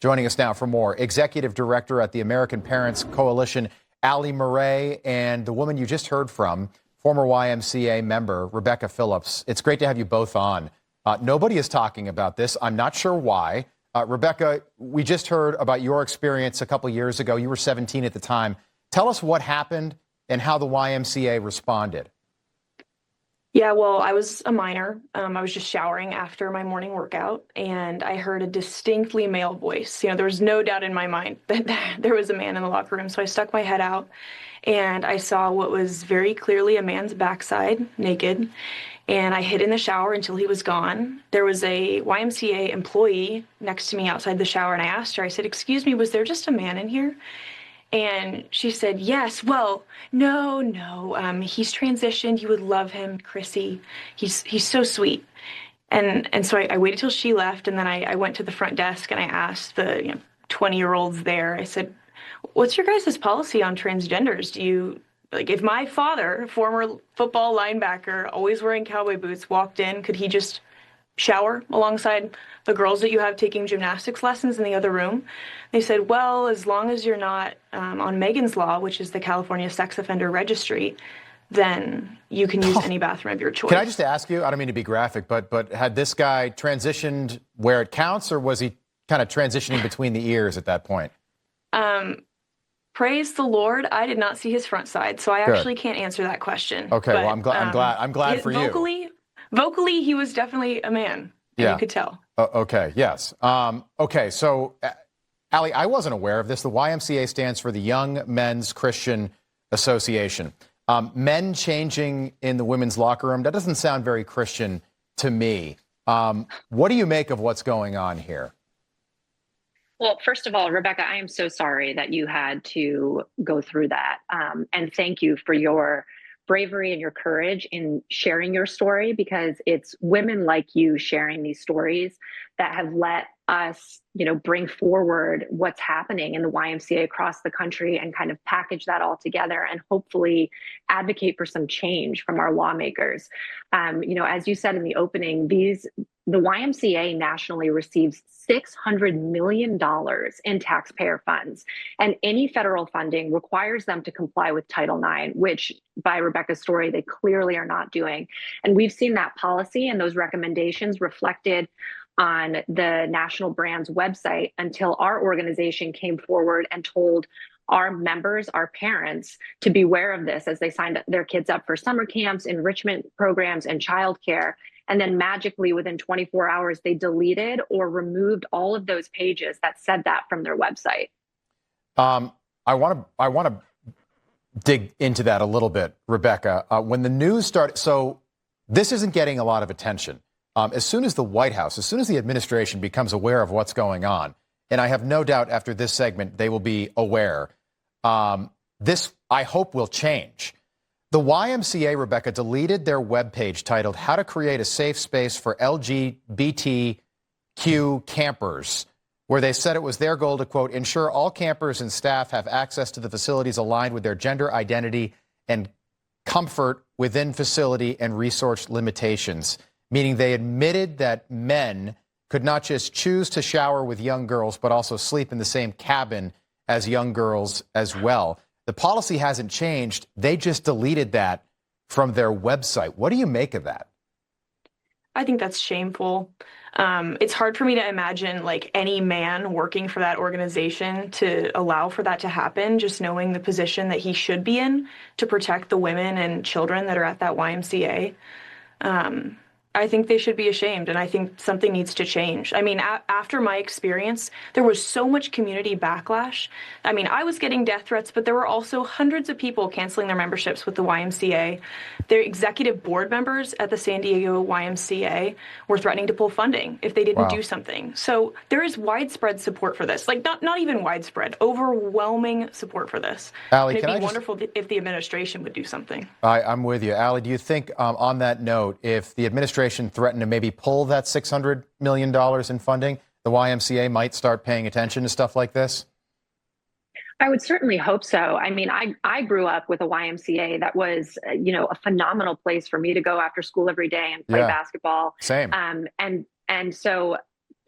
Joining us now for more, Executive Director at the American Parents Coalition, Alleigh Marre, and the woman you just heard from, former YMCA member, Rebecca Phillips. It's great to have you both on. Nobody is talking about this. I'm not sure why. Rebecca, we just heard about your experience a couple years ago. You were 17 at the time. Tell us what happened and how the YMCA responded. Yeah, well, I was a minor. I was just showering after my morning workout, and I heard a distinctly male voice. There was no doubt in my mind that there was a man in the locker room. So I stuck my head out, and I saw what was very clearly a man's backside, naked. And I hid in the shower until he was gone. There was a YMCA employee next to me outside the shower, and I asked her, I said, "Excuse me, was there just a man in here?" And she said, "Yes, well, no, he's transitioned. You would love him, Chrissy. He's so sweet." And so I waited till she left, and then I went to the front desk and I asked the 20-year-olds there, I said, "What's your guys' policy on transgenders? Do you, like, if my father, former football linebacker, always wearing cowboy boots, walked in, could he just shower alongside the girls that you have taking gymnastics lessons in the other room?" They said, "Well, as long as you're not on Megan's Law, which is the California Sex Offender Registry, then you can use any bathroom of your choice." Can I just ask you, I don't mean to be graphic, but had this guy transitioned where it counts, or was he kind of transitioning between the ears at that point? Praise the Lord, I did not see his front side, so I actually can't answer that question. Okay, but, well, I'm glad for you. Vocally, he was definitely a man. And you could tell. Okay, yes. Okay, so, Alleigh, I wasn't aware of this. The YMCA stands for the Young Men's Christian Association. Men changing in the women's locker room, that doesn't sound very Christian to me. What do you make of what's going on here? Well, first of all, Rebecca, I am so sorry that you had to go through that. And thank you for your bravery and your courage in sharing your story, because it's women like you sharing these stories that have let us, bring forward what's happening in the YMCA across the country and kind of package that all together and hopefully advocate for some change from our lawmakers. As you said in the opening, the YMCA nationally receives $600 million in taxpayer funds, and any federal funding requires them to comply with Title IX, which by Rebecca's story, they clearly are not doing. And we've seen that policy and those recommendations reflected on the National Brand's website until our organization came forward and told our members, our parents, to beware of this as they signed their kids up for summer camps, enrichment programs, and childcare. And then magically within 24 hours, they deleted or removed all of those pages that said that from their website. I want to dig into that a little bit, Rebecca. When the news started, so this isn't getting a lot of attention. As soon as the White House, as soon as the administration becomes aware of what's going on, and I have no doubt after this segment they will be aware, this, I hope, will change. The YMCA, Rebecca, deleted their webpage titled "How to Create a Safe Space for LGBTQ Campers," where they said it was their goal to, quote, "ensure all campers and staff have access to the facilities aligned with their gender identity and comfort within facility and resource limitations," meaning they admitted that men could not just choose to shower with young girls, but also sleep in the same cabin as young girls as well. The policy hasn't changed. They just deleted that from their website. What do you make of that? I think that's shameful. It's hard for me to imagine any man working for that organization to allow for that to happen, just knowing the position that he should be in to protect the women and children that are at that YMCA. I think they should be ashamed, and I think something needs to change. I mean, after my experience, there was so much community backlash. I mean, I was getting death threats, but there were also hundreds of people canceling their memberships with the YMCA. Their executive board members at the San Diego YMCA were threatening to pull funding if they didn't do something. So there is widespread support for this. Not even widespread, overwhelming support for this. Alleigh, and it'd be wonderful if the administration would do something. I'm with you. Alleigh, do you think, on that note, if the administration threatened to maybe pull that $600 million in funding, the YMCA might start paying attention to stuff like this? I would certainly hope so. I mean, I grew up with a YMCA that was, a phenomenal place for me to go after school every day and play basketball. Same. And so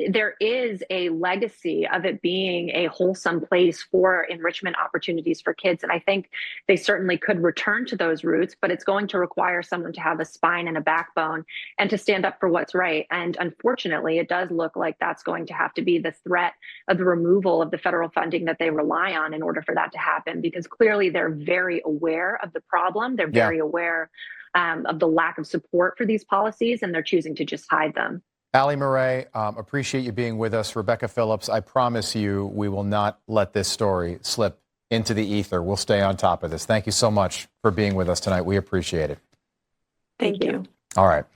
there is a legacy of it being a wholesome place for enrichment opportunities for kids. And I think they certainly could return to those roots, but it's going to require someone to have a spine and a backbone and to stand up for what's right. And unfortunately, it does look like that's going to have to be the threat of the removal of the federal funding that they rely on in order for that to happen, because clearly they're very aware of the problem. They're very aware of the lack of support for these policies, and they're choosing to just hide them. Alleigh Marre, appreciate you being with us. Rebecca Phillips, I promise you we will not let this story slip into the ether. We'll stay on top of this. Thank you so much for being with us tonight. We appreciate it. Thank you. All right.